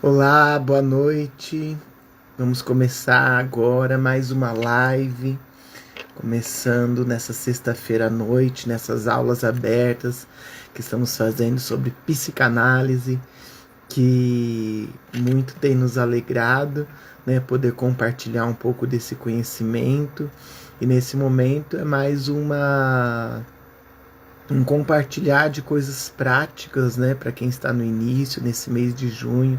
Olá, boa noite. Vamos começar agora mais uma live, começando nessa sexta-feira à noite, nessas aulas abertas que estamos fazendo sobre psicanálise, que muito tem nos alegrado, né, poder compartilhar um pouco desse conhecimento. E nesse momento é mais um compartilhar de coisas práticas, né, para quem está no início, nesse mês de junho.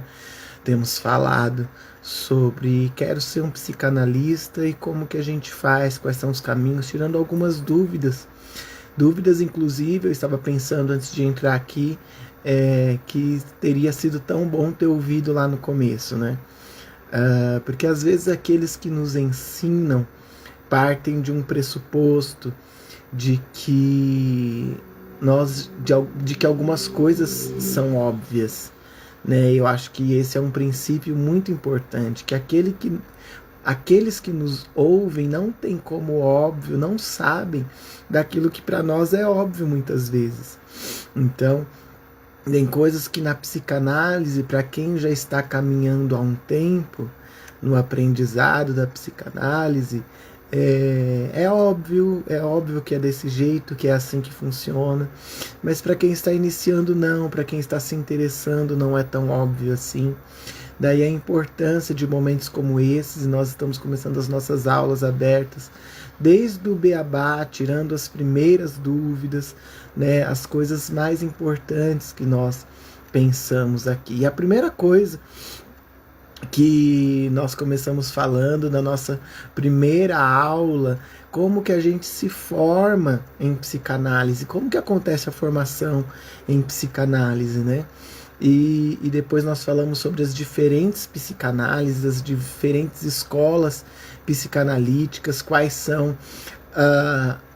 Temos falado sobre quero ser um psicanalista e como que a gente faz, quais são os caminhos, tirando algumas dúvidas. Dúvidas, inclusive, eu estava pensando antes de entrar aqui, que teria sido tão bom ter ouvido lá no começo, né? Porque às vezes aqueles que nos ensinam partem de um pressuposto de que de que algumas coisas são óbvias, né? Eu acho que esse é um princípio muito importante, que aqueles que nos ouvem não tem como óbvio, não sabem daquilo que para nós é óbvio muitas vezes. Então, tem coisas que na psicanálise, para quem já está caminhando há um tempo no aprendizado da psicanálise, é óbvio que é desse jeito, que é assim que funciona, mas para quem está iniciando não, para quem está se interessando não é tão óbvio assim. Daí a importância de momentos como esses, e nós estamos começando as nossas aulas abertas, desde o beabá, tirando as primeiras dúvidas, né, as coisas mais importantes que nós pensamos aqui. E a primeira coisa que nós começamos falando na nossa primeira aula, como que a gente se forma em psicanálise, como que acontece a formação em psicanálise, né? E depois nós falamos sobre as diferentes psicanálises, as diferentes escolas psicanalíticas, quais são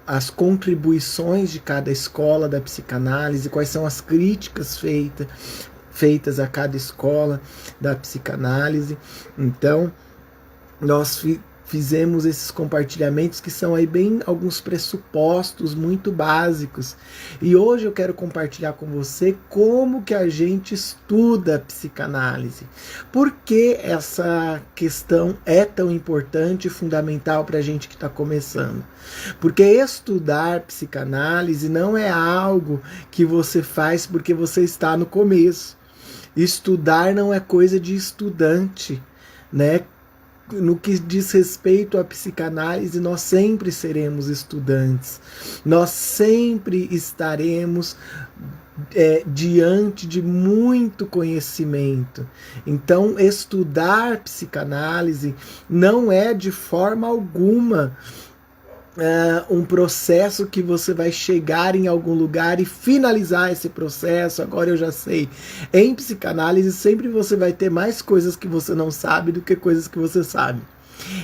as contribuições de cada escola da psicanálise, quais são as críticas feitas a cada escola da psicanálise. Então, nós fizemos esses compartilhamentos que são aí bem alguns pressupostos muito básicos. E hoje eu quero compartilhar com você como que a gente estuda a psicanálise. Por que essa questão é tão importante e fundamental para a gente que está começando? Porque estudar psicanálise não é algo que você faz porque você está no começo. Estudar não é coisa de estudante, né? No que diz respeito à psicanálise, nós sempre seremos estudantes, nós sempre estaremos diante de muito conhecimento. Então, estudar psicanálise não é de forma alguma um processo que você vai chegar em algum lugar e finalizar esse processo. Agora eu já sei. Em psicanálise sempre você vai ter mais coisas que você não sabe do que coisas que você sabe.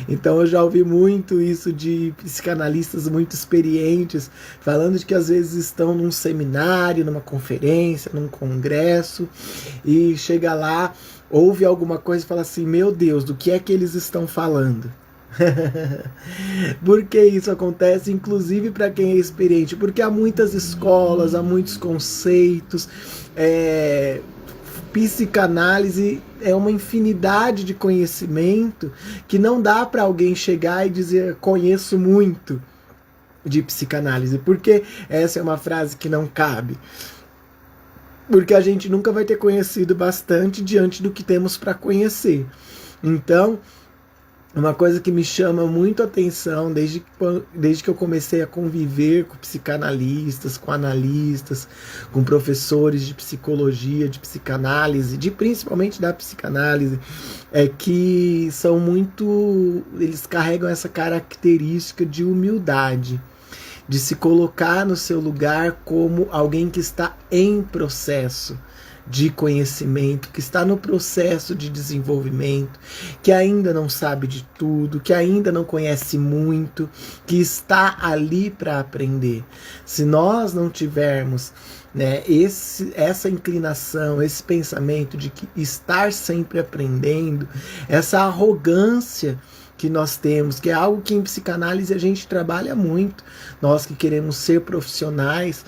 Então eu já ouvi muito isso de psicanalistas muito experientes falando de que às vezes estão num seminário, numa conferência, num congresso e chega lá, ouve alguma coisa e fala assim: meu Deus, do que é que eles estão falando? Por que isso acontece? Inclusive para quem é experiente, porque há muitas escolas, há muitos conceitos, psicanálise é uma infinidade de conhecimento que não dá para alguém chegar e dizer conheço muito de psicanálise, porque essa é uma frase que não cabe, porque a gente nunca vai ter conhecido bastante diante do que temos para conhecer. Então, uma coisa que me chama muito a atenção desde que eu comecei a conviver com psicanalistas, com analistas, com professores de psicologia, de psicanálise, principalmente da psicanálise, é que eles carregam essa característica de humildade, de se colocar no seu lugar como alguém que está em processo de conhecimento, que está no processo de desenvolvimento, que ainda não sabe de tudo, que ainda não conhece muito, que está ali para aprender. Se nós não tivermos, né, essa inclinação, esse pensamento de que estar sempre aprendendo, essa arrogância que nós temos, que é algo que em psicanálise a gente trabalha muito, nós que queremos ser profissionais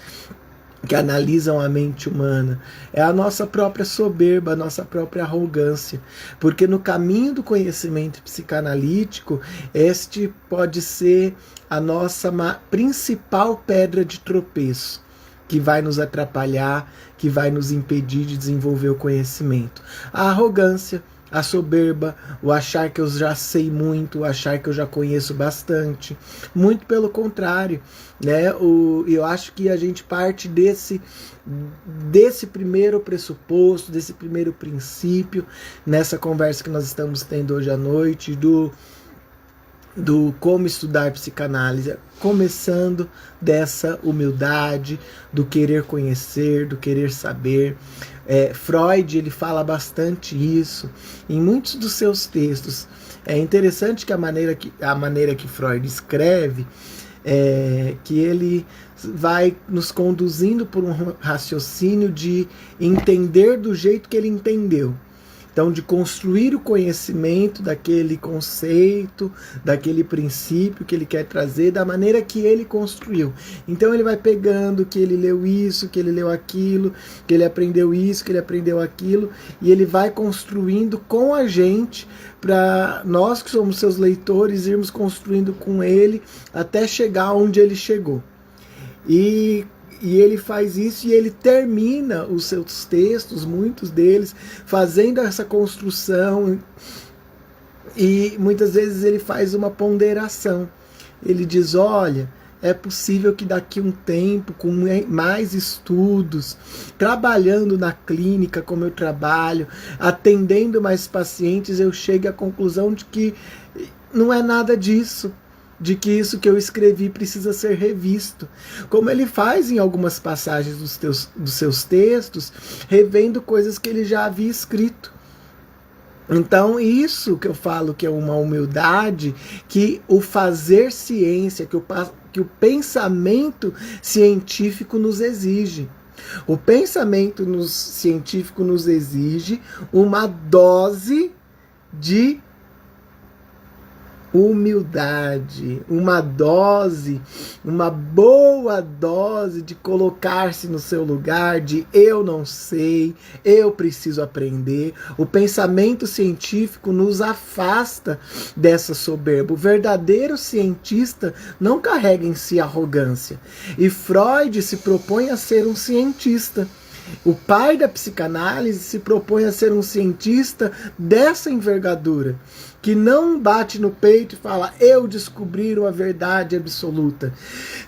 que analisam a mente humana. É a nossa própria soberba, a nossa própria arrogância. Porque no caminho do conhecimento psicanalítico, este pode ser a nossa principal pedra de tropeço, que vai nos atrapalhar, que vai nos impedir de desenvolver o conhecimento. A arrogância, a soberba, o achar que eu já sei muito, o achar que eu já conheço bastante. Muito pelo contrário, né? Eu acho que a gente parte desse primeiro pressuposto, desse primeiro princípio, nessa conversa que nós estamos tendo hoje à noite, do como estudar psicanálise, começando dessa humildade, do querer conhecer, do querer saber. Freud, ele fala bastante isso em muitos dos seus textos. É interessante que a maneira que Freud escreve, que ele vai nos conduzindo por um raciocínio de entender do jeito que ele entendeu. Então, de construir o conhecimento daquele conceito, daquele princípio que ele quer trazer, da maneira que ele construiu. Então, ele vai pegando que ele leu isso, que ele leu aquilo, que ele aprendeu isso, que ele aprendeu aquilo, e ele vai construindo com a gente, para nós que somos seus leitores, irmos construindo com ele até chegar onde ele chegou. E ele faz isso e ele termina os seus textos, muitos deles, fazendo essa construção, e muitas vezes ele faz uma ponderação. Ele diz, olha, é possível que daqui a um tempo, com mais estudos, trabalhando na clínica como eu trabalho, atendendo mais pacientes, eu chegue à conclusão de que não é nada disso, de que isso que eu escrevi precisa ser revisto, como ele faz em algumas passagens dos seus textos, revendo coisas que ele já havia escrito. Então, isso que eu falo que é uma humildade, que o fazer ciência, que o pensamento científico nos exige. O pensamento científico nos exige uma dose de humildade, uma boa dose de colocar-se no seu lugar, de eu não sei, eu preciso aprender. O pensamento científico nos afasta dessa soberba. O verdadeiro cientista não carrega em si arrogância. E Freud se propõe a ser um cientista. O pai da psicanálise se propõe a ser um cientista dessa envergadura, que não bate no peito e fala, eu descobri uma verdade absoluta.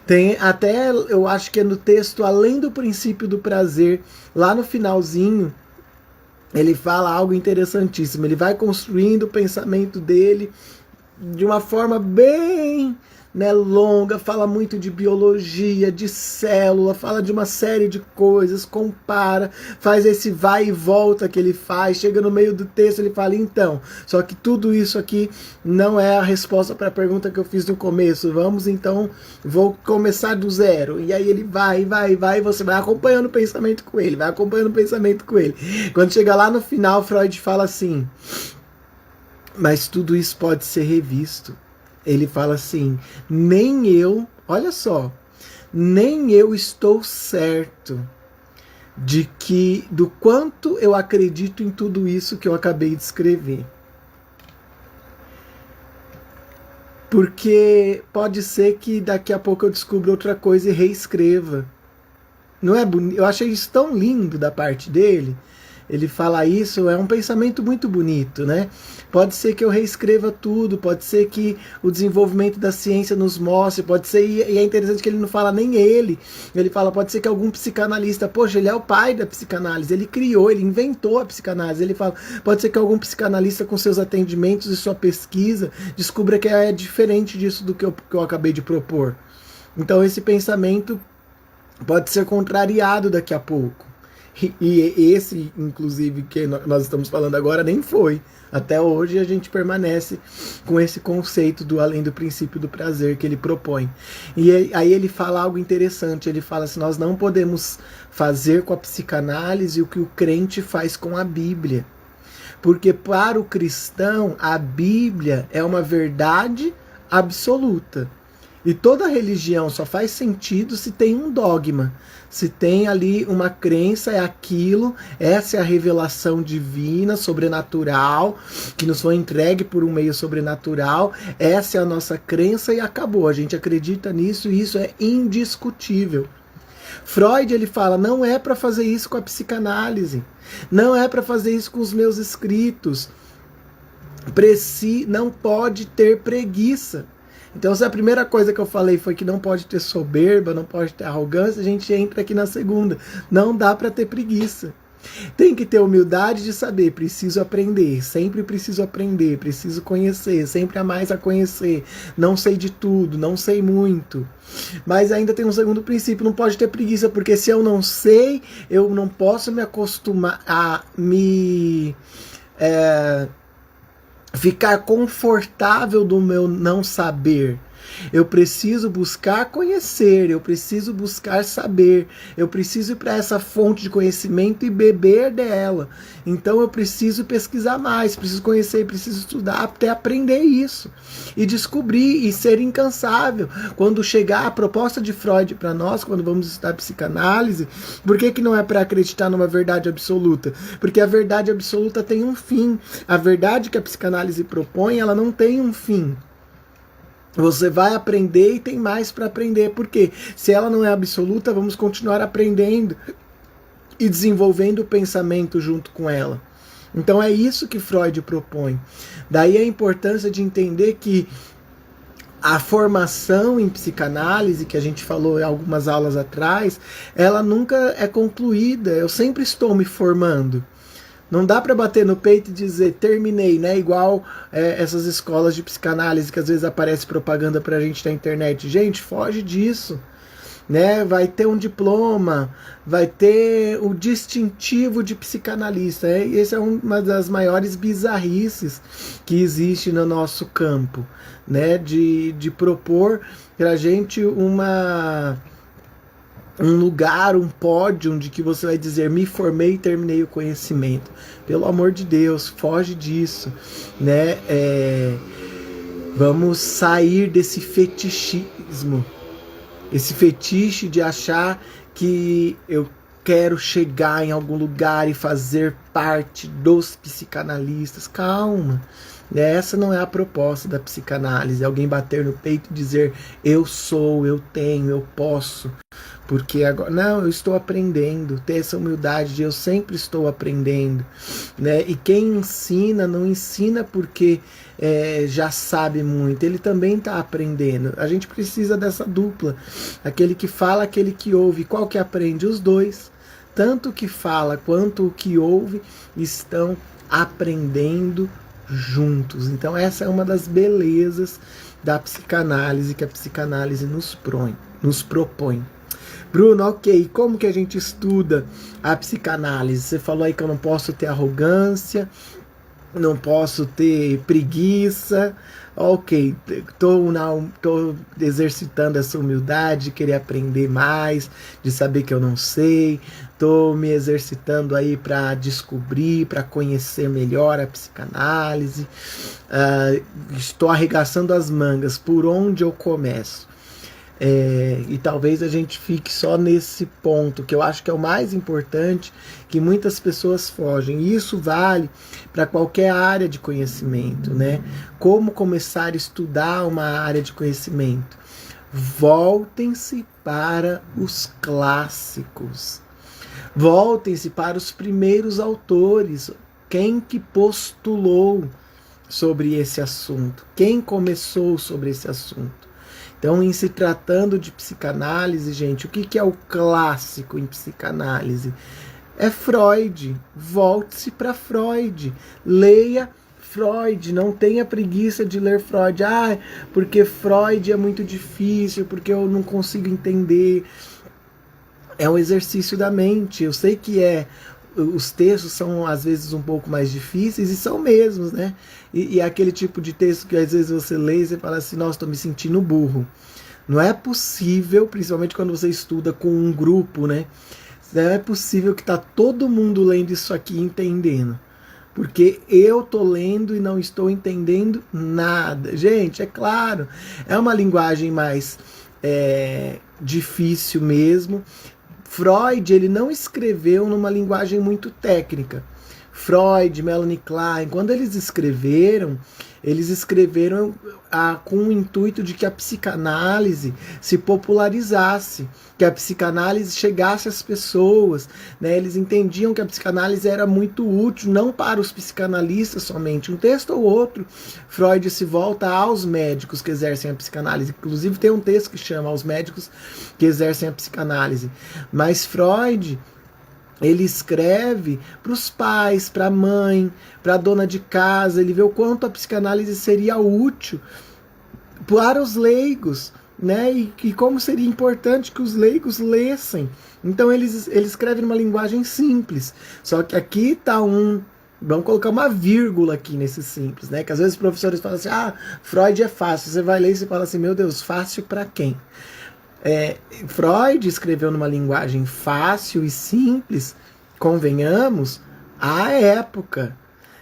Tem até, eu acho que é no texto Além do Princípio do Prazer, lá no finalzinho, ele fala algo interessantíssimo. Ele vai construindo o pensamento dele de uma forma bem longa, fala muito de biologia, de célula, fala de uma série de coisas, compara, faz esse vai e volta que ele faz, chega no meio do texto, ele fala, então, só que tudo isso aqui não é a resposta para a pergunta que eu fiz no começo, vou começar do zero, e aí ele vai, você vai acompanhando o pensamento com ele, Quando chega lá no final, Freud fala assim, mas tudo isso pode ser revisto. Ele fala assim, nem eu estou certo do quanto eu acredito em tudo isso que eu acabei de escrever. Porque pode ser que daqui a pouco eu descubra outra coisa e reescreva. Não é bonito? Eu achei isso tão lindo da parte dele. Ele fala isso, é um pensamento muito bonito, né? Pode ser que eu reescreva tudo, pode ser que o desenvolvimento da ciência nos mostre, pode ser, e é interessante que ele não fala nem ele fala, pode ser que algum psicanalista, poxa, ele é o pai da psicanálise, ele criou, ele inventou a psicanálise, ele fala, pode ser que algum psicanalista com seus atendimentos e sua pesquisa descubra que é diferente disso do que eu acabei de propor. Então esse pensamento pode ser contrariado daqui a pouco. E esse, inclusive, que nós estamos falando agora, nem foi. Até hoje a gente permanece com esse conceito do além do princípio do prazer que ele propõe. E aí ele fala algo interessante, ele fala assim, nós não podemos fazer com a psicanálise o que o crente faz com a Bíblia. Porque para o cristão, a Bíblia é uma verdade absoluta. E toda religião só faz sentido se tem um dogma, se tem ali uma crença, é aquilo, essa é a revelação divina, sobrenatural, que nos foi entregue por um meio sobrenatural, essa é a nossa crença e acabou. A gente acredita nisso e isso é indiscutível. Freud, ele fala, não é para fazer isso com a psicanálise, não é para fazer isso com os meus escritos, não pode ter preguiça. Então, se a primeira coisa que eu falei foi que não pode ter soberba, não pode ter arrogância, a gente entra aqui na segunda. Não dá para ter preguiça. Tem que ter humildade de saber, preciso aprender, sempre preciso aprender, preciso conhecer, sempre há mais a conhecer. Não sei de tudo, não sei muito. Mas ainda tem um segundo princípio, não pode ter preguiça, porque se eu não sei, eu não posso me acostumar a ficar confortável do meu não saber. Eu preciso buscar conhecer, eu preciso buscar saber, eu preciso ir para essa fonte de conhecimento e beber dela. Então eu preciso pesquisar mais, preciso conhecer, preciso estudar até aprender isso. E descobrir e ser incansável. Quando chegar a proposta de Freud para nós, quando vamos estudar psicanálise, por que não é para acreditar numa verdade absoluta? Porque a verdade absoluta tem um fim. A verdade que a psicanálise propõe, ela não tem um fim. Você vai aprender e tem mais para aprender. Por quê? Se ela não é absoluta, vamos continuar aprendendo e desenvolvendo o pensamento junto com ela. Então é isso que Freud propõe. Daí a importância de entender que a formação em psicanálise, que a gente falou em algumas aulas atrás, ela nunca é concluída. Eu sempre estou me formando. Não dá para bater no peito e dizer terminei, né? Igual essas escolas de psicanálise que às vezes aparece propaganda pra gente na internet. Gente, foge disso, né? Vai ter um diploma, vai ter o distintivo de psicanalista. Essa é uma das maiores bizarrices que existe no nosso campo, né? De propor pra gente um lugar, um pódio de que você vai dizer me formei e terminei o conhecimento. Pelo amor de Deus, foge disso, né? Vamos sair desse fetichismo, esse fetiche de achar que eu quero chegar em algum lugar e fazer parte dos psicanalistas. Calma, essa não é a proposta da psicanálise. Alguém bater no peito e dizer eu sou, eu tenho, eu posso. Porque agora, não, eu estou aprendendo, ter essa humildade de eu sempre estou aprendendo, né? E quem ensina, não ensina porque já sabe muito, ele também está aprendendo. A gente precisa dessa dupla, aquele que fala, aquele que ouve. Qual que aprende? Os dois. Tanto o que fala quanto o que ouve estão aprendendo juntos. Então essa é uma das belezas da psicanálise, que a psicanálise nos propõe. Bruno, ok, como que a gente estuda a psicanálise? Você falou aí que eu não posso ter arrogância, não posso ter preguiça. Ok, tô exercitando essa humildade de querer aprender mais, de saber que eu não sei. Estou me exercitando aí para descobrir, para conhecer melhor a psicanálise. Estou arregaçando as mangas. Por onde eu começo? E talvez a gente fique só nesse ponto, que eu acho que é o mais importante, que muitas pessoas fogem. E isso vale para qualquer área de conhecimento, né? Como começar a estudar uma área de conhecimento? Voltem-se para os clássicos. Voltem-se para os primeiros autores. Quem que postulou sobre esse assunto? Quem começou sobre esse assunto? Então, em se tratando de psicanálise, gente, o que é o clássico em psicanálise? É Freud. Volte-se para Freud. Leia Freud. Não tenha preguiça de ler Freud. Porque Freud é muito difícil, porque eu não consigo entender. É um exercício da mente. Eu sei que os textos são às vezes um pouco mais difíceis, e são mesmos, né? E é aquele tipo de texto que às vezes você lê e você fala assim, nossa, estou me sentindo burro. Não é possível, principalmente quando você estuda com um grupo, né? Não é possível que tá todo mundo lendo isso aqui e entendendo. porque eu tô lendo e não estou entendendo nada. Gente, é claro, é uma linguagem mais difícil mesmo. Freud, ele não escreveu numa linguagem muito técnica. Freud, Melanie Klein, quando eles escreveram com o intuito de que a psicanálise se popularizasse, que a psicanálise chegasse às pessoas, né? Eles entendiam que a psicanálise era muito útil, não para os psicanalistas somente. Um texto ou outro, Freud se volta aos médicos que exercem a psicanálise. Inclusive tem um texto que chama Aos Médicos que Exercem a Psicanálise. Mas Freud, ele escreve para os pais, para a mãe, para a dona de casa. Ele vê o quanto a psicanálise seria útil para os leigos, né? E como seria importante que os leigos lessem. Então ele escreve numa linguagem simples. Só que aqui está vamos colocar uma vírgula aqui nesse simples, né? Que às vezes os professores falam assim, Freud é fácil. Você vai ler e você fala assim, meu Deus, fácil para quem? Freud escreveu numa linguagem fácil e simples, convenhamos, à época.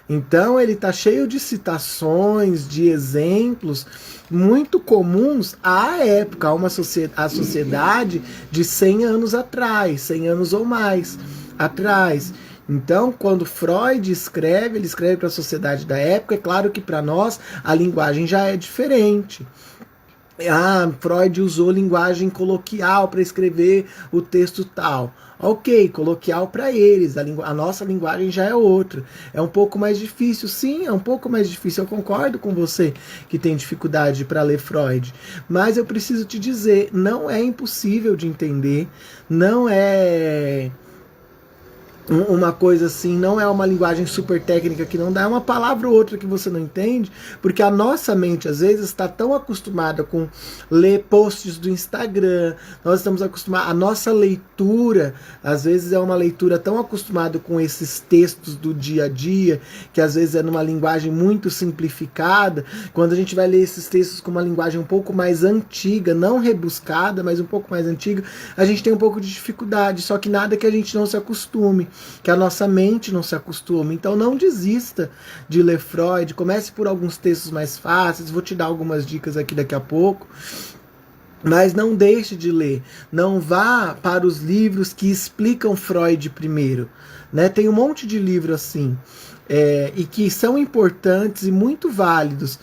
Então ele está cheio de citações, de exemplos muito comuns à época, a sociedade de 100 anos atrás, 100 anos ou mais atrás. Então, quando Freud escreve, ele escreve para a sociedade da época. É claro que para nós a linguagem já é diferente. Freud usou linguagem coloquial para escrever o texto tal. Ok, coloquial para eles, a nossa linguagem já é outra. É um pouco mais difícil, sim, é um pouco mais difícil. Eu concordo com você que tem dificuldade para ler Freud. Mas eu preciso te dizer, não é impossível de entender, não é uma coisa assim, não é uma linguagem super técnica que não dá, é uma palavra ou outra que você não entende, porque a nossa mente às vezes está tão acostumada com ler posts do Instagram, nós estamos acostumados, a nossa leitura às vezes é uma leitura tão acostumada com esses textos do dia a dia, que às vezes é numa linguagem muito simplificada. Quando a gente vai ler esses textos com uma linguagem um pouco mais antiga, não rebuscada, mas um pouco mais antiga, a gente tem um pouco de dificuldade, só que nada que a gente não se acostume, que a nossa mente não se acostuma. Então não desista de ler Freud, comece por alguns textos mais fáceis, vou te dar algumas dicas aqui daqui a pouco, mas não deixe de ler, não vá para os livros que explicam Freud primeiro, né? Tem um monte de livro assim, e que são importantes e muito válidos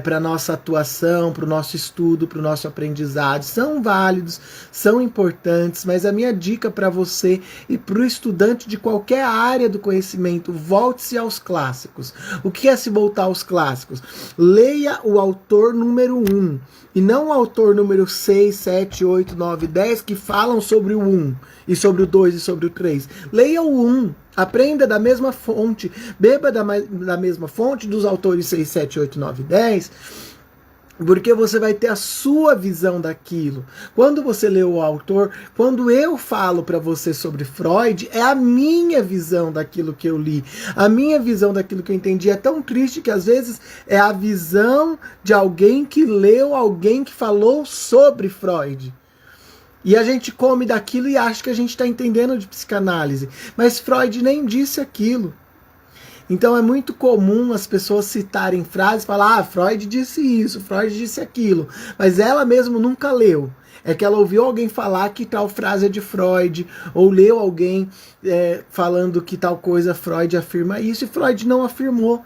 para a nossa atuação, para o nosso estudo, para o nosso aprendizado. São válidos, são importantes, mas a minha dica para você e para o estudante de qualquer área do conhecimento, volte-se aos clássicos. O que é se voltar aos clássicos? Leia o autor número 1 e não o autor número 6, 7, 8, 9, 10 que falam sobre o 1 e sobre o 2 e sobre o 3. Leia o 1. Aprenda da mesma fonte, beba da mesma fonte dos autores 6, 7, 8, 9, 10, porque você vai ter a sua visão daquilo. Quando você lê o autor, quando eu falo para você sobre Freud, é a minha visão daquilo que eu li, a minha visão daquilo que eu entendi. É tão triste que às vezes é a visão de alguém que leu, alguém que falou sobre Freud. E a gente come daquilo e acha que a gente está entendendo de psicanálise. Mas Freud nem disse aquilo. Então é muito comum as pessoas citarem frases e falar, Freud disse isso, Freud disse aquilo. Mas ela mesma nunca leu. É que ela ouviu alguém falar que tal frase é de Freud, ou leu alguém falando que tal coisa Freud afirma isso, e Freud não afirmou.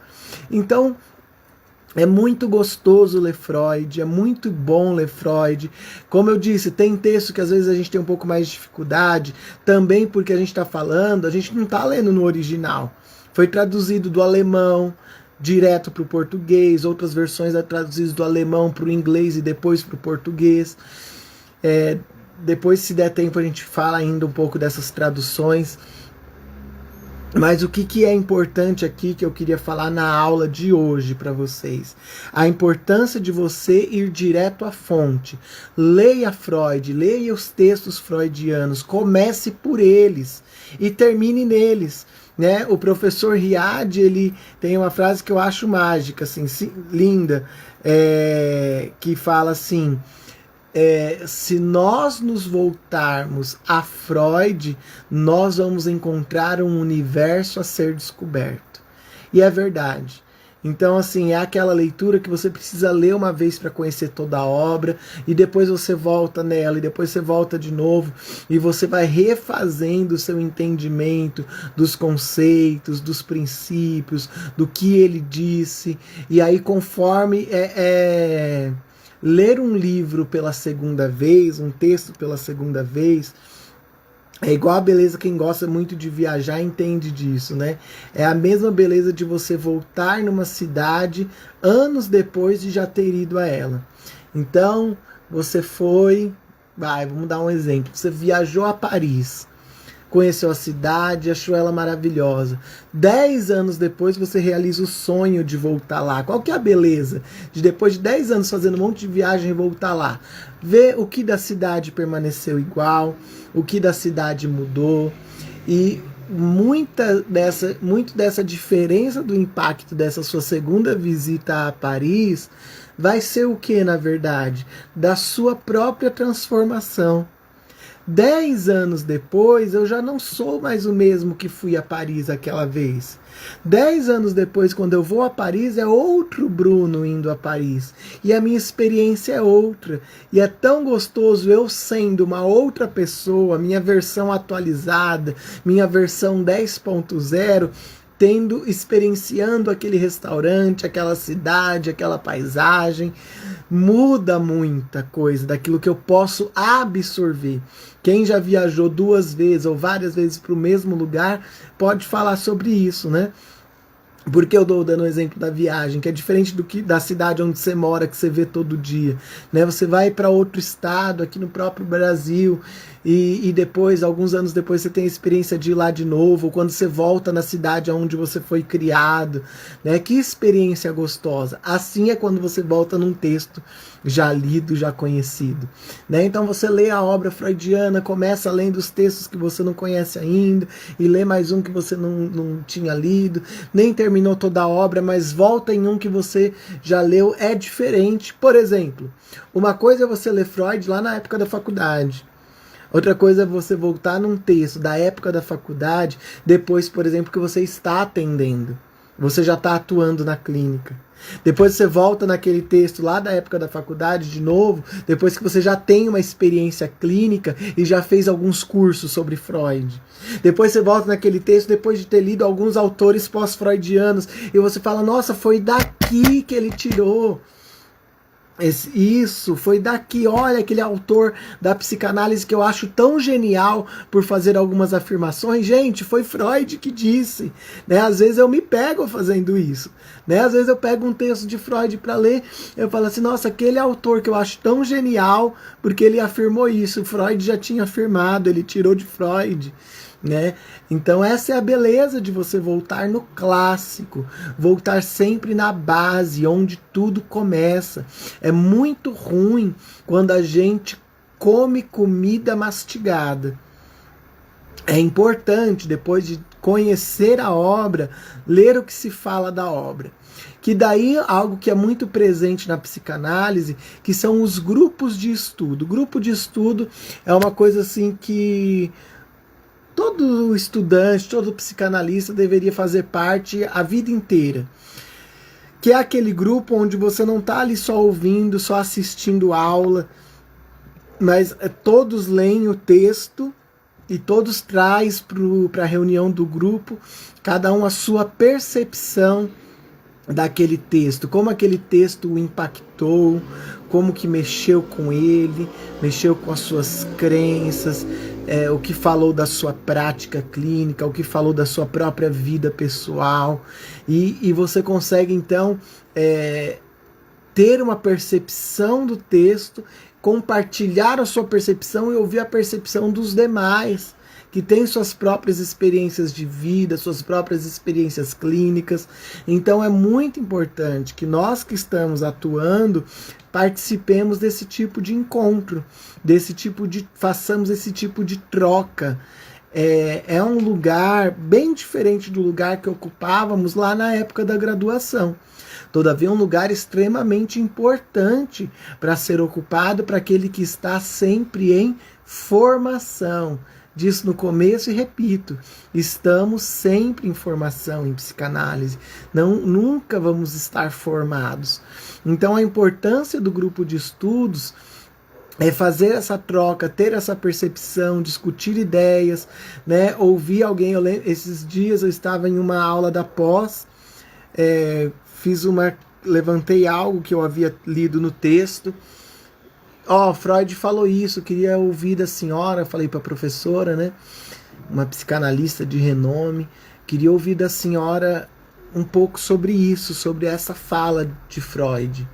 Então é muito gostoso ler Freud, é muito bom ler Freud. Como eu disse, tem texto que às vezes a gente tem um pouco mais de dificuldade, também porque a gente está falando, a gente não está lendo no original. Foi traduzido do alemão direto para o português, outras versões traduzidas do alemão para o inglês e depois para o português. Depois, se der tempo, a gente fala ainda um pouco dessas traduções. Mas o que é importante aqui que eu queria falar na aula de hoje para vocês? A importância de você ir direto à fonte. Leia Freud, leia os textos freudianos, comece por eles e termine neles. Né? O professor Riad, ele tem uma frase que eu acho mágica, assim, linda, que fala assim... se nós nos voltarmos a Freud, nós vamos encontrar um universo a ser descoberto. E é verdade. Então, assim, é aquela leitura que você precisa ler uma vez para conhecer toda a obra, e depois você volta nela, e depois você volta de novo, e você vai refazendo o seu entendimento dos conceitos, dos princípios, do que ele disse, e aí conforme ler um livro pela segunda vez, um texto pela segunda vez, é igual a beleza, quem gosta muito de viajar entende disso, né? É a mesma beleza de você voltar numa cidade anos depois de já ter ido a ela. Então, você foi, vamos dar um exemplo, você viajou a Paris, conheceu a cidade, achou ela maravilhosa. 10 anos depois você realiza o sonho de voltar lá. Qual que é a beleza de depois de 10 anos fazendo um monte de viagem voltar lá? Ver o que da cidade permaneceu igual, o que da cidade mudou, e muito dessa diferença do impacto dessa sua segunda visita a Paris vai ser o que, na verdade? Da sua própria transformação. 10 anos depois, eu já não sou mais o mesmo que fui a Paris aquela vez. 10 anos depois, quando eu vou a Paris, é outro Bruno indo a Paris. E a minha experiência é outra. E é tão gostoso eu sendo uma outra pessoa, minha versão atualizada, minha versão 10.0, experienciando aquele restaurante, aquela cidade, aquela paisagem. Muda muita coisa daquilo que eu posso absorver. Quem já viajou 2 vezes ou várias vezes para o mesmo lugar pode falar sobre isso, né? Porque eu dou dando o exemplo da viagem, que é diferente do que da cidade onde você mora, que você vê todo dia, né? Você vai para outro estado, aqui no próprio Brasil, e depois, alguns anos depois, você tem a experiência de ir lá de novo, ou quando você volta na cidade onde você foi criado, né? Que experiência gostosa. Assim é quando você volta num texto já lido, já conhecido, né? Então você lê a obra freudiana, começa lendo os textos que você não conhece ainda, e lê mais um que você não tinha lido, nem terminou toda a obra, mas volta em um que você já leu, é diferente. Por exemplo, uma coisa é você ler Freud lá na época da faculdade. Outra coisa é você voltar num texto da época da faculdade, depois, por exemplo, que você está atendendo. Você já está atuando na clínica. Depois você volta naquele texto lá da época da faculdade de novo, depois que você já tem uma experiência clínica e já fez alguns cursos sobre Freud. Depois você volta naquele texto depois de ter lido alguns autores pós-freudianos e você fala, nossa, foi daqui que ele tirou. Isso, foi daqui, olha aquele autor da psicanálise que eu acho tão genial por fazer algumas afirmações, gente, foi Freud que disse, né? Às vezes eu me pego fazendo isso, né? Às vezes eu pego um texto de Freud para ler, eu falo assim, nossa, aquele autor que eu acho tão genial, porque ele afirmou isso, Freud já tinha afirmado, ele tirou de Freud, né? Então essa é a beleza de você voltar no clássico, voltar sempre na base, onde tudo começa. É muito ruim quando a gente come comida mastigada. É importante, depois de conhecer a obra, ler o que se fala da obra. Que daí algo que é muito presente na psicanálise, que são os grupos de estudo. O grupo de estudo é uma coisa assim que todo estudante, todo psicanalista deveria fazer parte a vida inteira. Que é aquele grupo onde você não está ali só ouvindo, só assistindo aula, mas todos leem o texto e todos traz para a reunião do grupo, cada um a sua percepção daquele texto, como aquele texto o impactou, como que mexeu com ele, mexeu com as suas crenças, o que falou da sua prática clínica, o que falou da sua própria vida pessoal, e você consegue então ter uma percepção do texto, compartilhar a sua percepção e ouvir a percepção dos demais, que têm suas próprias experiências de vida, suas próprias experiências clínicas. Então é muito importante que nós que estamos atuando participemos desse tipo de encontro, façamos esse tipo de troca. É um lugar bem diferente do lugar que ocupávamos lá na época da graduação. Todavia, é um lugar extremamente importante para ser ocupado para aquele que está sempre em formação, disse no começo e repito, estamos sempre em formação em psicanálise, nunca vamos estar formados. Então a importância do grupo de estudos é fazer essa troca, ter essa percepção, discutir ideias, né? Ouvir alguém. Esses dias eu estava em uma aula da pós, levantei algo que eu havia lido no texto. Freud falou isso, queria ouvir da senhora, falei para a professora, né? Uma psicanalista de renome, queria ouvir da senhora um pouco sobre isso, sobre essa fala de Freud.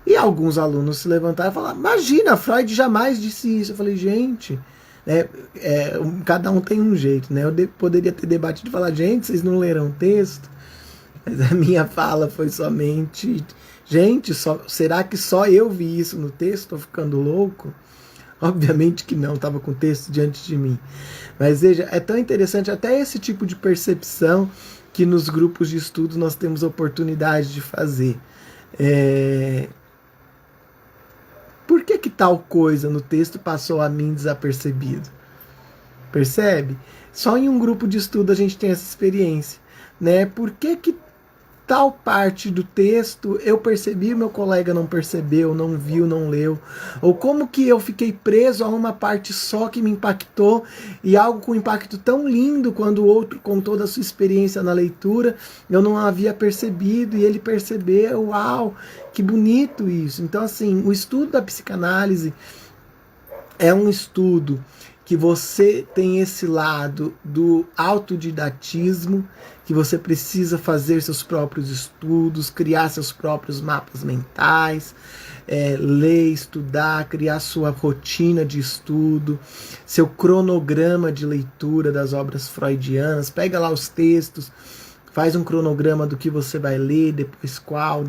E alguns alunos se levantaram e falaram, imagina, Freud jamais disse isso. Eu falei, gente, cada um tem um jeito, né? Eu poderia ter debatido e falar, gente, vocês não leram o texto? Mas a minha fala foi somente, gente, será que só eu vi isso no texto? Estou ficando louco? Obviamente que não, estava com o texto diante de mim. Mas veja, é tão interessante até esse tipo de percepção que nos grupos de estudo nós temos oportunidade de fazer. Por que tal coisa no texto passou a mim desapercebido? Percebe? Só em um grupo de estudo a gente tem essa experiência, né? Por que tal parte do texto eu percebi, meu colega não percebeu, não viu, não leu? Ou como que eu fiquei preso a uma parte só que me impactou e algo com impacto tão lindo quando o outro, com toda a sua experiência na leitura, eu não havia percebido e ele percebeu? Uau, que bonito isso! Então, assim, o estudo da psicanálise é um estudo que você tem esse lado do autodidatismo, que você precisa fazer seus próprios estudos, criar seus próprios mapas mentais, ler, estudar, criar sua rotina de estudo, seu cronograma de leitura das obras freudianas, pega lá os textos, faz um cronograma do que você vai ler, depois qual,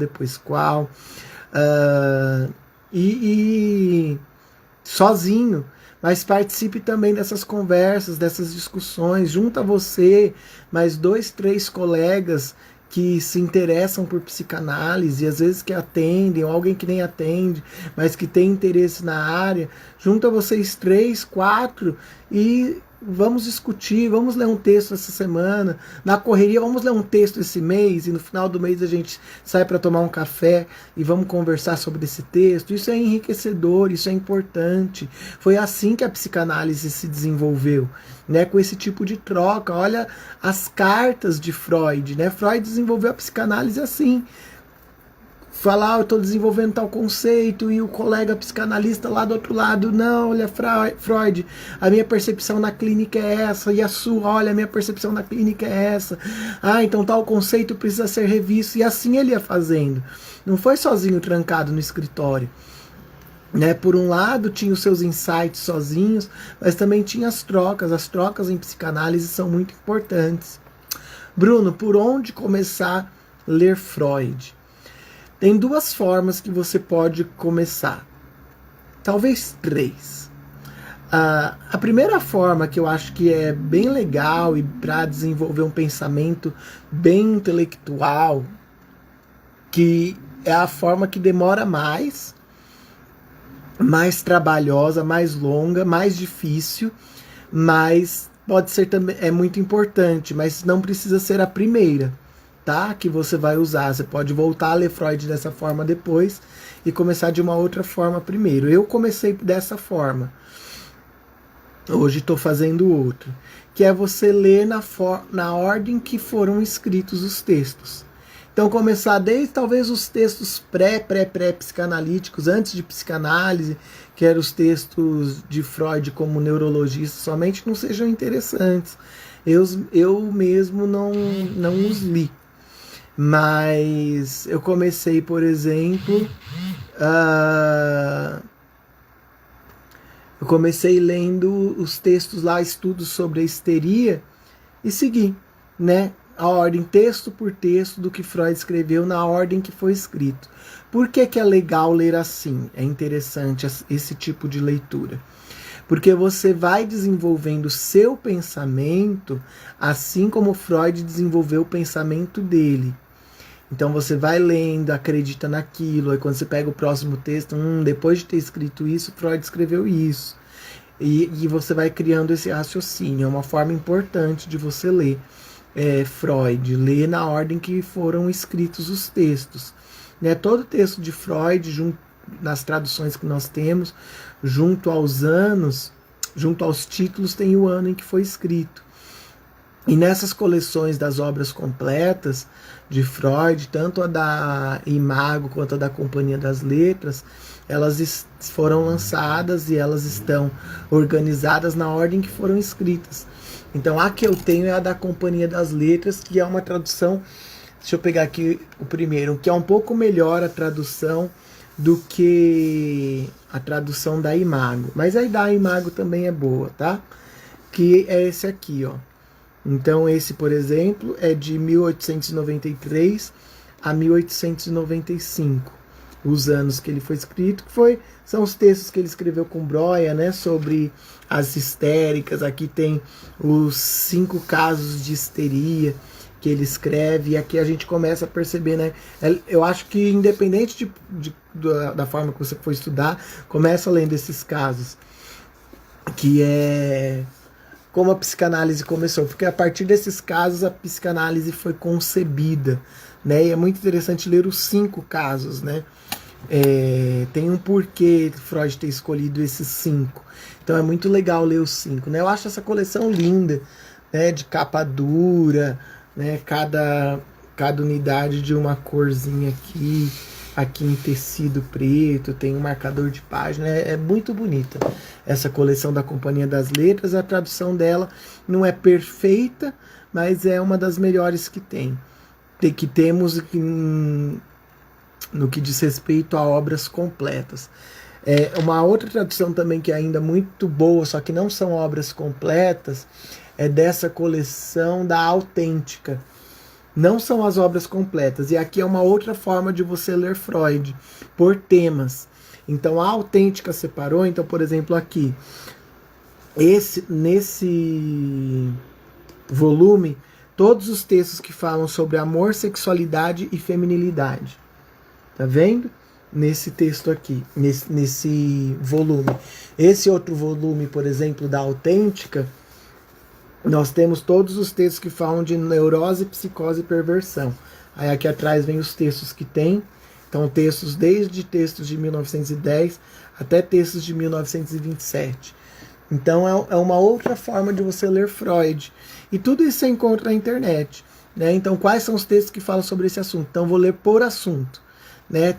sozinho. Mas participe também dessas conversas, dessas discussões. Junta você, mais 2, 3 colegas que se interessam por psicanálise, e às vezes que atendem, ou alguém que nem atende, mas que tem interesse na área. Junta vocês 3, 4 e vamos discutir, vamos ler um texto essa semana, na correria vamos ler um texto esse mês, e no final do mês a gente sai para tomar um café e vamos conversar sobre esse texto. Isso é enriquecedor, isso é importante. Foi assim que a psicanálise se desenvolveu, né? Com esse tipo de troca. Olha as cartas de Freud, né? Freud desenvolveu a psicanálise assim. Falar, eu estou desenvolvendo tal conceito, e o colega psicanalista lá do outro lado, não, olha, Freud, a minha percepção na clínica é essa, e a sua, olha, a minha percepção na clínica é essa. Então tal conceito precisa ser revisto, e assim ele ia fazendo. Não foi sozinho trancado no escritório. Né? Por um lado, tinha os seus insights sozinhos, mas também tinha as trocas em psicanálise são muito importantes. Bruno, por onde começar a ler Freud? Tem 2 formas que você pode começar. Talvez 3. A primeira forma, que eu acho que é bem legal e para desenvolver um pensamento bem intelectual, que é a forma que demora mais trabalhosa, mais longa, mais difícil, mas pode ser também, é muito importante, mas não precisa ser a primeira, tá? Que você vai usar. Você pode voltar a ler Freud dessa forma depois e começar de uma outra forma primeiro. Eu comecei dessa forma. Hoje estou fazendo outro. Que é você ler na ordem que foram escritos os textos. Então começar desde talvez os textos pré-psicanalíticos, antes de psicanálise, que eram os textos de Freud como neurologista, somente não sejam interessantes. Eu mesmo não os li. Mas eu comecei, por exemplo, eu comecei lendo os textos lá, estudos sobre a histeria, e segui, né, a ordem, texto por texto, do que Freud escreveu na ordem que foi escrito. Por que é legal ler assim? É interessante esse tipo de leitura. Porque você vai desenvolvendo o seu pensamento, assim como Freud desenvolveu o pensamento dele. Então você vai lendo, acredita naquilo, aí quando você pega o próximo texto, depois de ter escrito isso, Freud escreveu isso. E você vai criando esse raciocínio. É uma forma importante de você ler Freud, ler na ordem que foram escritos os textos. Né? Todo texto de Freud, nas traduções que nós temos, junto aos anos, junto aos títulos, tem o ano em que foi escrito. E nessas coleções das obras completas de Freud, tanto a da Imago quanto a da Companhia das Letras, elas foram lançadas e elas estão organizadas na ordem que foram escritas. Então a que eu tenho é a da Companhia das Letras, que é uma tradução, deixa eu pegar aqui o primeiro, que é um pouco melhor a tradução do que a tradução da Imago. Mas a da Imago também é boa, tá? Que é esse aqui, ó. Então esse, por exemplo, é de 1893 a 1895. Os anos que ele foi escrito, são os textos que ele escreveu com Breuer, né, sobre as histéricas. Aqui tem os 5 casos de histeria que ele escreve, e aqui a gente começa a perceber, né? Eu acho que independente da forma que você for estudar, começa lendo esses casos, que é como a psicanálise começou, porque a partir desses casos a psicanálise foi concebida, né? E é muito interessante ler os 5 casos, né? Tem um porquê Freud ter escolhido esses 5. Então é muito legal ler os 5, né? Eu acho essa coleção linda, né? De capa dura, né? Cada unidade de uma corzinha aqui em tecido preto, tem um marcador de página, é muito bonita essa coleção da Companhia das Letras. A tradução dela não é perfeita, mas é uma das melhores que temos no que diz respeito a obras completas. Uma outra tradução também que é ainda muito boa, só que não são obras completas, é dessa coleção da Autêntica. Não são as obras completas. E aqui é uma outra forma de você ler Freud, por temas. Então a Autêntica separou, então, por exemplo, aqui, nesse volume, todos os textos que falam sobre amor, sexualidade e feminilidade. Tá vendo? Nesse texto aqui, nesse volume. Esse outro volume, por exemplo, da Autêntica, nós temos todos os textos que falam de neurose, psicose e perversão. Aí aqui atrás vem os textos que tem. Então textos desde textos de 1910 até textos de 1927. Então é uma outra forma de você ler Freud. E tudo isso você encontra na internet. Né? Então quais são os textos que falam sobre esse assunto? Então vou ler por assunto. Né?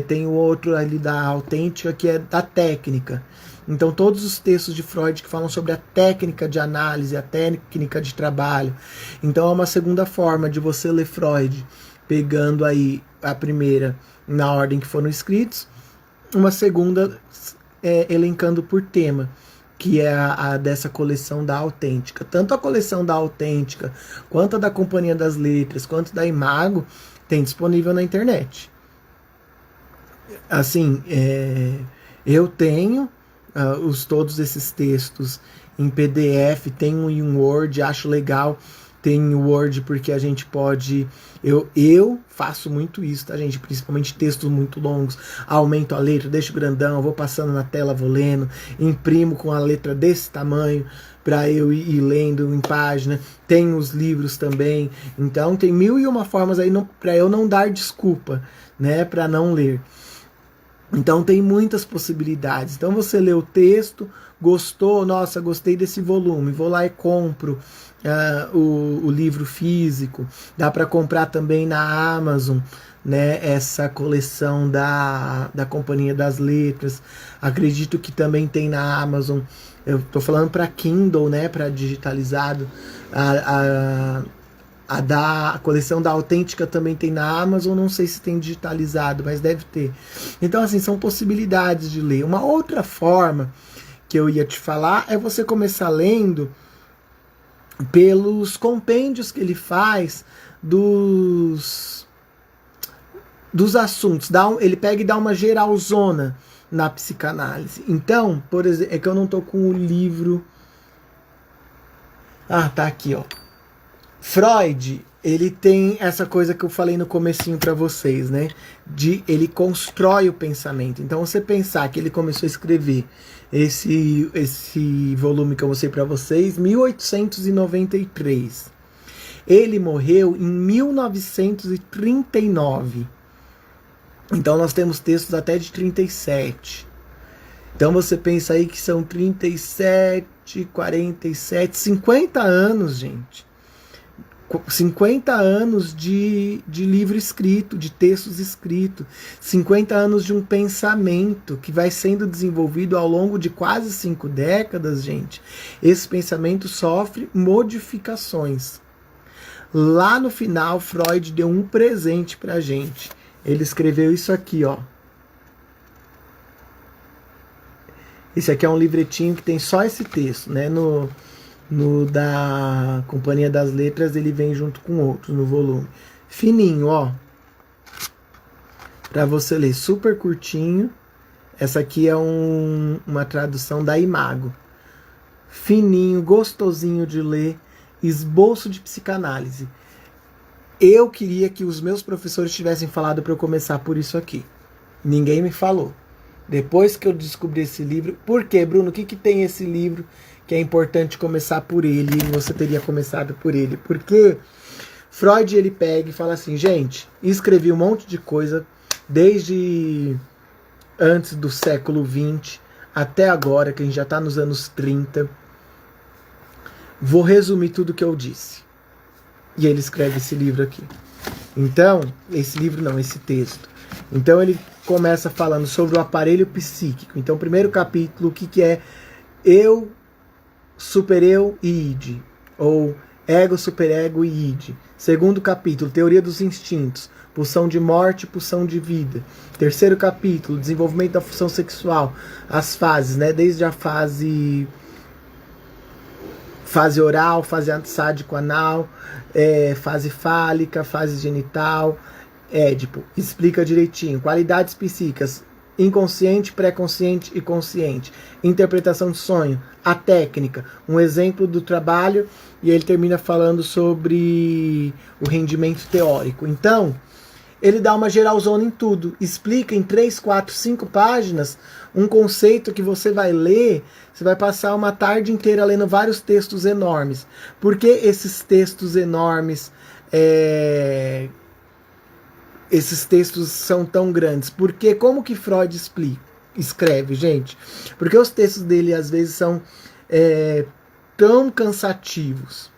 Tem o outro ali da Autêntica, que é da técnica. Então todos os textos de Freud que falam sobre a técnica de análise, a técnica de trabalho. Então é uma segunda forma de você ler Freud, pegando aí a primeira na ordem que foram escritos, uma segunda elencando por tema, que é a dessa coleção da Autêntica. Tanto a coleção da Autêntica, quanto a da Companhia das Letras, quanto da Imago, tem disponível na internet. Assim, eu tenho todos esses textos em PDF, tem um em Word, acho legal, tem em Word porque a gente pode, eu faço muito isso, tá, gente? Principalmente textos muito longos, aumento a letra, deixo grandão, vou passando na tela, vou lendo, imprimo com a letra desse tamanho para eu ir lendo em página. Tem os livros também, então tem 1001 formas aí para eu não dar desculpa, né, para não ler. Então tem muitas possibilidades. Então você lê o texto, gostou, nossa, gostei desse volume, vou lá e compro o livro físico. Dá para comprar também na Amazon, né, essa coleção da Companhia das Letras. Acredito que também tem na Amazon. Eu estou falando para Kindle, né, para digitalizado. A coleção da Autêntica também tem na Amazon, não sei se tem digitalizado, mas deve ter. Então, assim, são possibilidades de ler. Uma outra forma que eu ia te falar é você começar lendo pelos compêndios que ele faz dos assuntos. Ele pega e dá uma geralzona na psicanálise. Então, por exemplo, é que eu não tô com o livro. Ah, tá aqui, ó. Freud, ele tem essa coisa que eu falei no comecinho para vocês, né? Ele constrói o pensamento. Então, você pensar que ele começou a escrever esse volume que eu mostrei para vocês, 1893. Ele morreu em 1939. Então, nós temos textos até de 37. Então, você pensa aí que são 37, 47, 50 anos, gente. 50 anos de livro escrito, de textos escritos, 50 anos de um pensamento que vai sendo desenvolvido ao longo de quase 5 décadas, gente. Esse pensamento sofre modificações. Lá no final, Freud deu um presente pra gente. Ele escreveu isso aqui, ó. Esse aqui é um livretinho que tem só esse texto, né? No da Companhia das Letras, ele vem junto com outros no volume. Fininho, ó. Pra você ler, super curtinho. Essa aqui é uma tradução da Imago. Fininho, gostosinho de ler. Esboço de psicanálise. Eu queria que os meus professores tivessem falado para eu começar por isso aqui. Ninguém me falou. Depois que eu descobri esse livro... Por quê, Bruno? O que tem esse livro que é importante começar por ele e você teria começado por ele? Porque Freud, ele pega e fala assim, gente, escrevi um monte de coisa desde antes do século XX até agora, que a gente já está nos anos 30. Vou resumir tudo que eu disse. E ele escreve esse livro aqui. Então, esse texto. Então ele começa falando sobre o aparelho psíquico. Então, primeiro capítulo, o que é eu, supereu e id, ou ego, superego e id. Segundo capítulo, teoria dos instintos, pulsão de morte, pulsão de vida. Terceiro capítulo, desenvolvimento da função sexual, as fases, né? Desde a fase oral, fase sádico-anal, fase fálica, fase genital, Édipo. Explica direitinho. Qualidades psíquicas, inconsciente, pré-consciente e consciente. Interpretação de sonho, a técnica, um exemplo do trabalho, e ele termina falando sobre o rendimento teórico. Então, ele dá uma geralzona em tudo, explica em 3, 4, 5 páginas um conceito que você vai ler, você vai passar uma tarde inteira lendo vários textos enormes. Por que esses textos enormes, esses textos são tão grandes? Porque como que Freud escreve, gente? Porque os textos dele às vezes são tão cansativos.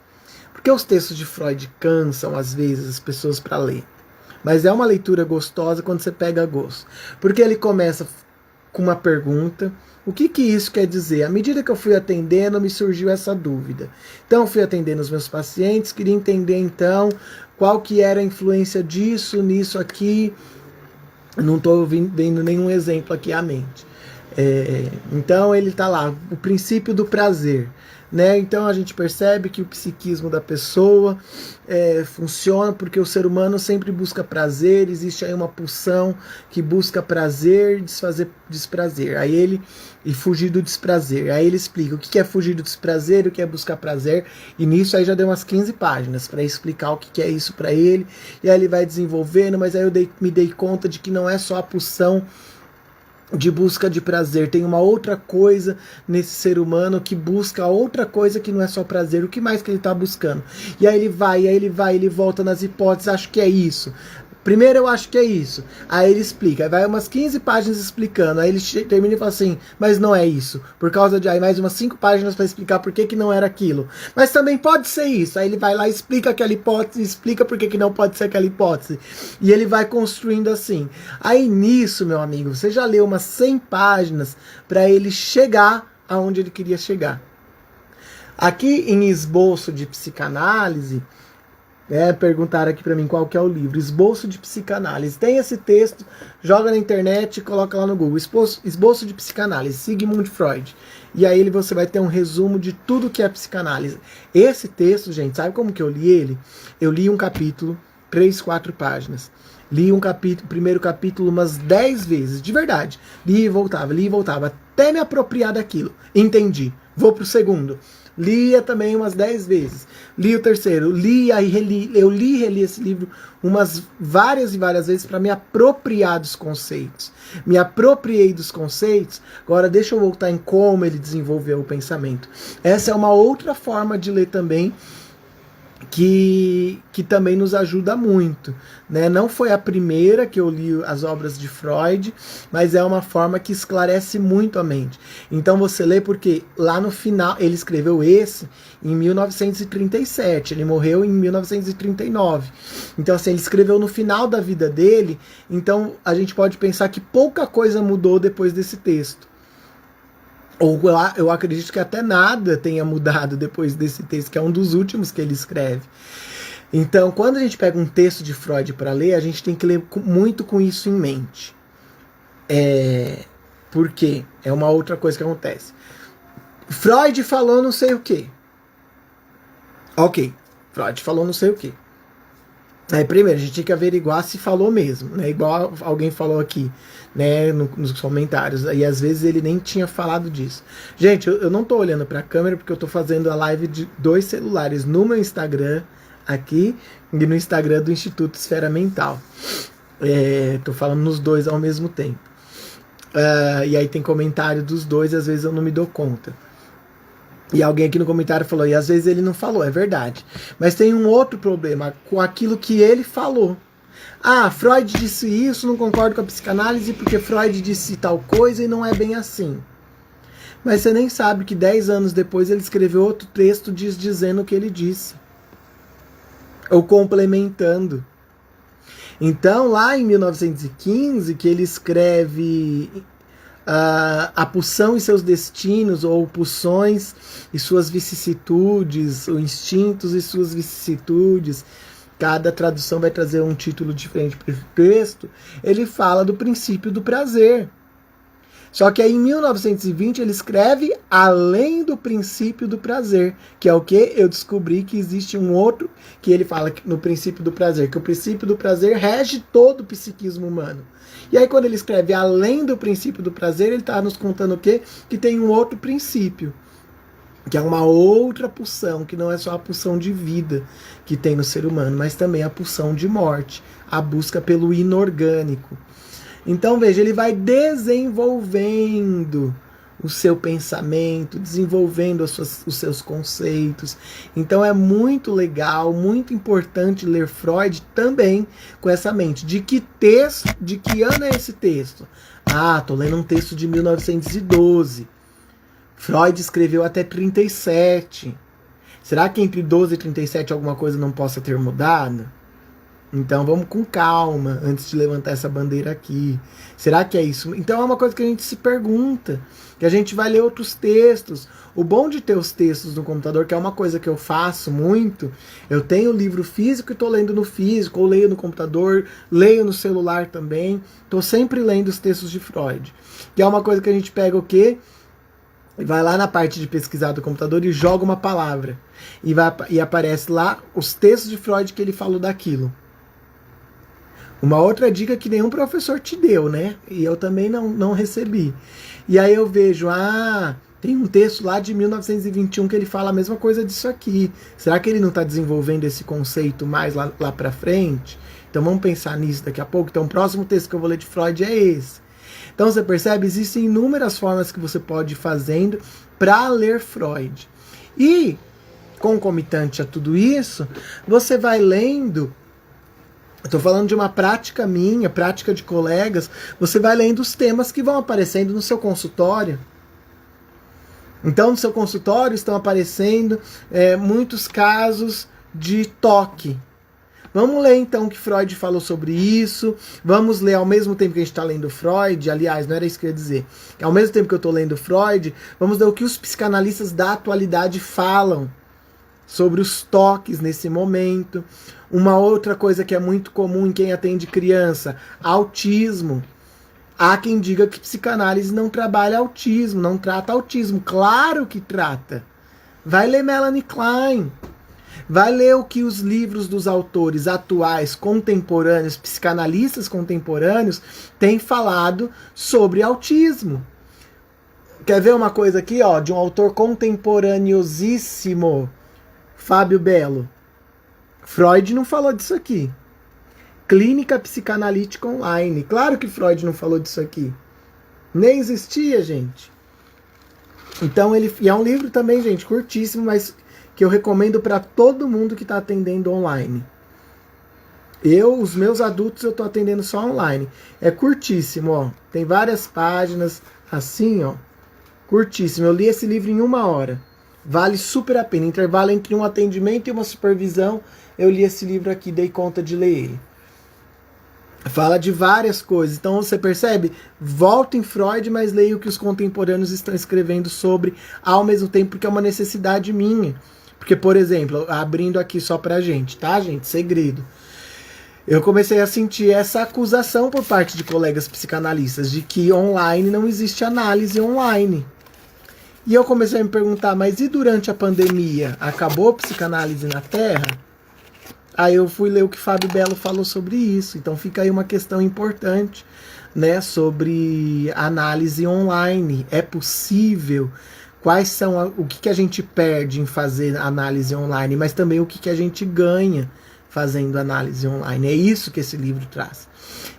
Porque os textos de Freud cansam às vezes as pessoas para ler. Mas é uma leitura gostosa quando você pega gosto. Porque ele começa com uma pergunta. O que isso quer dizer? À medida que eu fui atendendo, me surgiu essa dúvida. Então, eu fui atendendo os meus pacientes, queria entender, então, qual que era a influência disso, nisso aqui. Não estou vendo nenhum exemplo aqui à mente. Então, ele está lá, o princípio do prazer. Né? Então a gente percebe que o psiquismo da pessoa funciona porque o ser humano sempre busca prazer, existe aí uma pulsão que busca prazer, desfazer desprazer, e fugir do desprazer. Aí ele explica o que é fugir do desprazer, o que é buscar prazer, e nisso aí já deu umas 15 páginas para explicar o que é isso para ele, e aí ele vai desenvolvendo, mas aí eu me dei conta de que não é só a pulsão de busca de prazer, tem uma outra coisa nesse ser humano que busca outra coisa que não é só prazer. O que mais que ele está buscando? E aí ele volta nas hipóteses, acho que é isso. Primeiro eu acho que é isso. Aí ele explica, aí vai umas 15 páginas explicando, aí ele termina e fala assim, mas não é isso. Por causa de aí mais umas 5 páginas para explicar por que não era aquilo. Mas também pode ser isso. Aí ele vai lá e explica aquela hipótese, explica por que não pode ser aquela hipótese. E ele vai construindo assim. Aí nisso, meu amigo, você já leu umas 100 páginas para ele chegar aonde ele queria chegar. Aqui em Esboço de Psicanálise, perguntaram aqui pra mim qual que é o livro. Esboço de Psicanálise. Tem esse texto, joga na internet e coloca lá no Google. Esboço de Psicanálise, Sigmund Freud. E aí você vai ter um resumo de tudo que é psicanálise. Esse texto, gente, sabe como que eu li ele? Eu li um capítulo, 3, 4 páginas. Li primeiro capítulo umas 10 vezes, de verdade. Li e voltava, até me apropriar daquilo. Entendi. Vou pro segundo. Lia também umas 10 vezes. Li o terceiro, li e reli. Eu li e reli esse livro várias e várias vezes para me apropriar dos conceitos. Me apropriei dos conceitos, agora deixa eu voltar em como ele desenvolveu o pensamento. Essa é uma outra forma de ler também, que também nos ajuda muito, né? Não foi a primeira que eu li as obras de Freud, mas é uma forma que esclarece muito a mente. Então você lê porque lá no final, ele escreveu esse em 1937, ele morreu em 1939. Então assim, ele escreveu no final da vida dele, então a gente pode pensar que pouca coisa mudou depois desse texto. Ou eu acredito que até nada tenha mudado depois desse texto, que é um dos últimos que ele escreve. Então, quando a gente pega um texto de Freud para ler, a gente tem que ler muito com isso em mente. Porque é uma outra coisa que acontece. Freud falou não sei o quê. Ok, Freud falou não sei o quê. Aí, primeiro, a gente tem que averiguar se falou mesmo, né? Igual alguém falou aqui, né, nos comentários. E às vezes ele nem tinha falado disso. Gente, eu não tô olhando pra câmera porque eu tô fazendo a live de 2 celulares no meu Instagram aqui e no Instagram do Instituto Esfera Mental. Tô falando nos dois ao mesmo tempo. E aí tem comentário dos dois e às vezes eu não me dou conta. E alguém aqui no comentário falou, e às vezes ele não falou, é verdade. Mas tem um outro problema com aquilo que ele falou. Ah, Freud disse isso, não concordo com a psicanálise porque Freud disse tal coisa e não é bem assim. Mas você nem sabe que 10 anos depois ele escreveu outro texto dizendo o que ele disse. Ou complementando. Então, lá em 1915, que ele escreve a pulsão e seus destinos, ou pulsões e suas vicissitudes, ou instintos e suas vicissitudes, cada tradução vai trazer um título diferente para o texto, ele fala do princípio do prazer. Só que aí em 1920 ele escreve além do princípio do prazer, que é o que? Eu descobri que existe um outro, que ele fala no princípio do prazer, que o princípio do prazer rege todo o psiquismo humano. E aí quando ele escreve além do princípio do prazer, ele está nos contando o quê? Que tem um outro princípio, que é uma outra pulsão, que não é só a pulsão de vida que tem no ser humano, mas também a pulsão de morte, a busca pelo inorgânico. Então, veja, ele vai desenvolvendo o seu pensamento, desenvolvendo os seus conceitos. Então, é muito legal, muito importante ler Freud também com essa mente. De que ano é esse texto? Ah, estou lendo um texto de 1912. Freud escreveu até 37. Será que entre 12 e 37 alguma coisa não possa ter mudado? Então vamos com calma antes de levantar essa bandeira aqui. Será que é isso? Então é uma coisa que a gente se pergunta, que a gente vai ler outros textos. O bom de ter os textos no computador, que é uma coisa que eu faço muito, eu tenho o livro físico e estou lendo no físico, ou leio no computador, leio no celular também. Estou sempre lendo os textos de Freud. Que é uma coisa que a gente pega o quê? Vai lá na parte de pesquisar do computador e joga uma palavra. E aparece lá os textos de Freud que ele falou daquilo. Uma outra dica que nenhum professor te deu, né? E eu também não recebi. E aí eu vejo, tem um texto lá de 1921 que ele fala a mesma coisa disso aqui. Será que ele não está desenvolvendo esse conceito mais lá para frente? Então vamos pensar nisso daqui a pouco. Então o próximo texto que eu vou ler de Freud é esse. Então você percebe, existem inúmeras formas que você pode ir fazendo para ler Freud. E, concomitante a tudo isso, você vai lendo. Estou falando de uma prática minha, prática de colegas. Você vai lendo os temas que vão aparecendo no seu consultório. Então, no seu consultório estão aparecendo muitos casos de toque. Vamos ler então o que Freud falou sobre isso. Vamos ler ao mesmo tempo que a gente está lendo Freud. Aliás, não era isso que eu ia dizer. Ao mesmo tempo que eu estou lendo Freud, vamos ler o que os psicanalistas da atualidade falam sobre os toques nesse momento. Uma outra coisa que é muito comum em quem atende criança, autismo. Há quem diga que psicanálise não trabalha autismo, não trata autismo. Claro que trata. Vai ler Melanie Klein. Vai ler o que os livros dos autores atuais, contemporâneos, psicanalistas contemporâneos, têm falado sobre autismo. Quer ver uma coisa aqui, ó, de um autor contemporâneosíssimo, Fábio Belo. Freud não falou disso aqui. Clínica Psicanalítica Online. Claro que Freud não falou disso aqui. Nem existia, gente. Então e é um livro também, gente, curtíssimo, mas que eu recomendo para todo mundo que está atendendo online. Os meus adultos, eu estou atendendo só online. É curtíssimo, ó. Tem várias páginas, assim, ó. Curtíssimo. Eu li esse livro em 1 hora. Vale super a pena. Intervalo entre um atendimento e uma supervisão. Eu li esse livro aqui, dei conta de ler ele. Fala de várias coisas. Então você percebe? Volta em Freud, mas leia o que os contemporâneos estão escrevendo sobre ao mesmo tempo, porque é uma necessidade minha. Porque, por exemplo, abrindo aqui só pra gente, tá, gente? Segredo. Eu comecei a sentir essa acusação por parte de colegas psicanalistas de que online não existe análise online. E eu comecei a me perguntar, mas e durante a pandemia? Acabou a psicanálise na Terra? Aí eu fui ler o que Fábio Belo falou sobre isso. Então fica aí uma questão importante, né, sobre análise online. É possível? Quais são o que a gente perde em fazer análise online, mas também o que a gente ganha fazendo análise online. É isso que esse livro traz.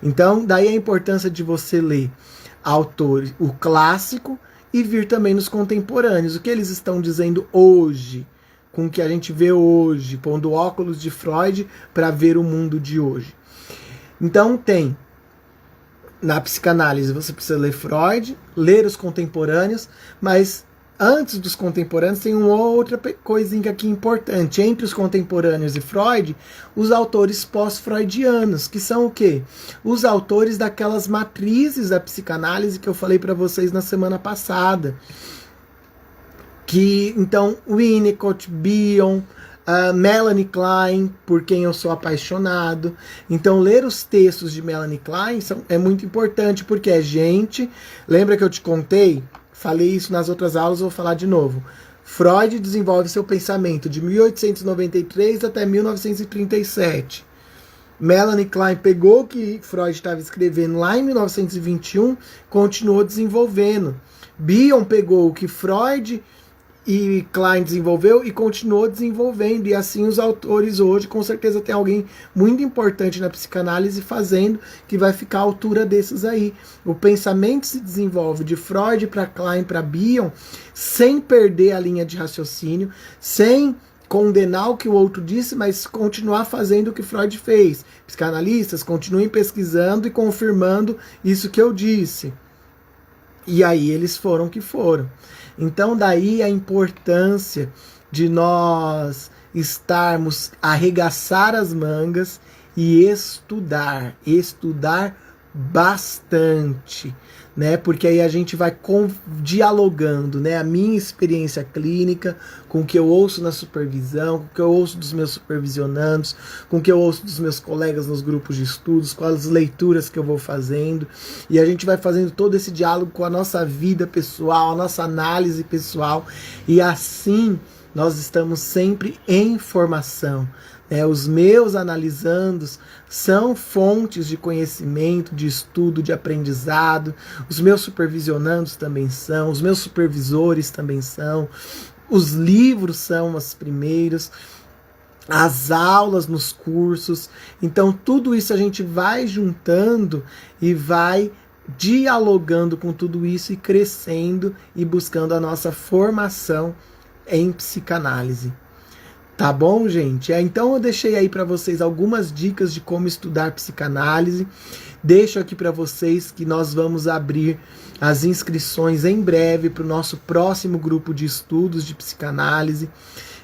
Então, daí a importância de você ler autores, o clássico, e vir também nos contemporâneos. O que eles estão dizendo hoje, com o que a gente vê hoje, pondo óculos de Freud para ver o mundo de hoje. Então tem, na psicanálise você precisa ler Freud, ler os contemporâneos, mas antes dos contemporâneos tem uma outra coisinha aqui importante. Entre os contemporâneos e Freud, os autores pós-freudianos, que são o quê? Os autores daquelas matrizes da psicanálise que eu falei para vocês na semana passada. Que, então, Winnicott, Bion, Melanie Klein, por quem eu sou apaixonado. Então, ler os textos de Melanie Klein é muito importante, porque é gente... Lembra que eu te contei? Falei isso nas outras aulas, vou falar de novo. Freud desenvolve seu pensamento de 1893 até 1937. Melanie Klein pegou o que Freud estava escrevendo lá em 1921, continuou desenvolvendo. Bion pegou o que Freud e Klein desenvolveu e continuou desenvolvendo. E assim os autores hoje, com certeza tem alguém muito importante na psicanálise fazendo, que vai ficar à altura desses aí. O pensamento se desenvolve de Freud para Klein para Bion, sem perder a linha de raciocínio, sem condenar o que o outro disse, mas continuar fazendo o que Freud fez. Psicanalistas, continuem pesquisando e confirmando isso que eu disse. E aí eles foram que foram. Então daí a importância de nós estarmos, arregaçar as mangas e estudar bastante, né? Porque aí a gente vai dialogando, né? A minha experiência clínica com o que eu ouço na supervisão, com o que eu ouço dos meus supervisionandos, com o que eu ouço dos meus colegas nos grupos de estudos, com as leituras que eu vou fazendo, e a gente vai fazendo todo esse diálogo com a nossa vida pessoal, a nossa análise pessoal, e assim nós estamos sempre em formação. Os meus analisandos são fontes de conhecimento, de estudo, de aprendizado. Os meus supervisionandos também são, os meus supervisores também são. Os livros são os primeiros, as aulas nos cursos. Então tudo isso a gente vai juntando e vai dialogando com tudo isso e crescendo e buscando a nossa formação em psicanálise. Tá bom, gente? Então eu deixei aí para vocês algumas dicas de como estudar psicanálise. Deixo aqui para vocês que nós vamos abrir as inscrições em breve para o nosso próximo grupo de estudos de psicanálise.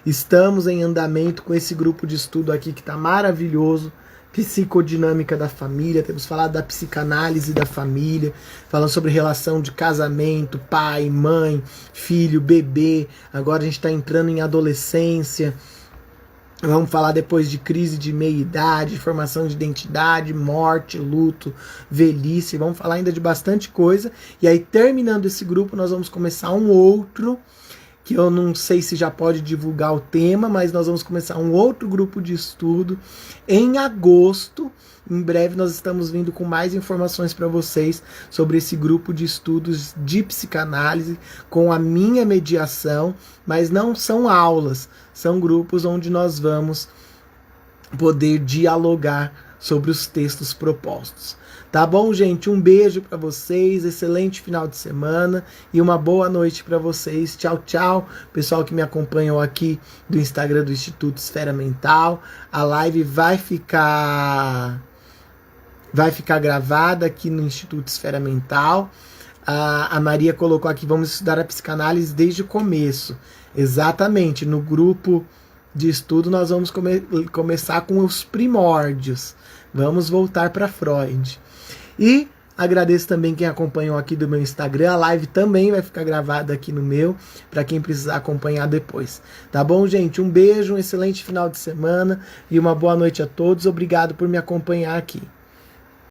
Estamos em andamento com esse grupo de estudo aqui que está maravilhoso. Psicodinâmica da família, temos falado da psicanálise da família, falando sobre relação de casamento, pai, mãe, filho, bebê. Agora a gente está entrando em adolescência. Vamos falar depois de crise de meia-idade, formação de identidade, morte, luto, velhice. Vamos falar ainda de bastante coisa. E aí, terminando esse grupo, nós vamos começar um outro que eu não sei se já pode divulgar o tema, mas nós vamos começar um outro grupo de estudo em agosto. Em breve nós estamos vindo com mais informações para vocês sobre esse grupo de estudos de psicanálise com a minha mediação, mas não são aulas, são grupos onde nós vamos poder dialogar sobre os textos propostos. Tá bom, gente? Um beijo para vocês, excelente final de semana e uma boa noite para vocês. Tchau, tchau. Pessoal que me acompanham aqui do Instagram do Instituto Esfera Mental, a live vai ficar gravada aqui no Instituto Esfera Mental. A Maria colocou aqui, vamos estudar a psicanálise desde o começo. Exatamente, no grupo de estudo nós vamos começar com os primórdios. Vamos voltar para Freud. E agradeço também quem acompanhou aqui do meu Instagram. A live também vai ficar gravada aqui no meu, para quem precisar acompanhar depois. Tá bom, gente? Um beijo, um excelente final de semana e uma boa noite a todos. Obrigado por me acompanhar aqui.